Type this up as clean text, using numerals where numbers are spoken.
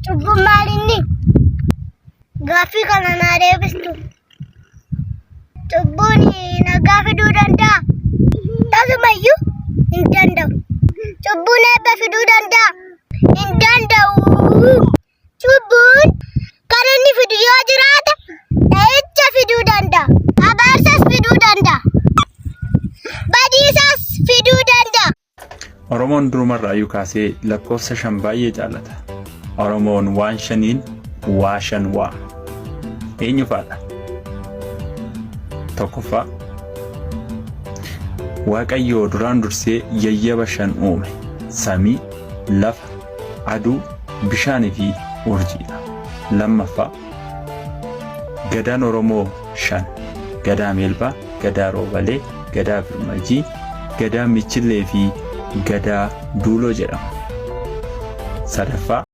Cubbuun maalinni gaaffii kana naa deebistu. Cubbuun nagaa fiduu danda'a? Tasumayyuu hin danda'u. Cubbuun eebba fiduu danda'a? Hin danda'u. Cubbuun kan inni fidu yoo jiraate dha'icha fiduu danda'a. Abaarsas fiduu danda'a. Badiisas fiduu danda'a. Oromoon durumarraayyuu kaasee lakkoofsa 5 baay'ee jaallata. Oromoon waan 5 waa 5 waa. Eenyu faadha? Tokkoffaa Waaqayyoo duraan dursee yayyaba 5 uume. Samii, lafa, aduu, bishaanii fi urjiidha. Lammaffaa Gadaan Oromoo 5. Gadaa Meelbaa, Gadaa Roobalee, Gadaa Birmajii, Gadaa Michillee fi Gadaa Duuloo jedhama. Sadaffaa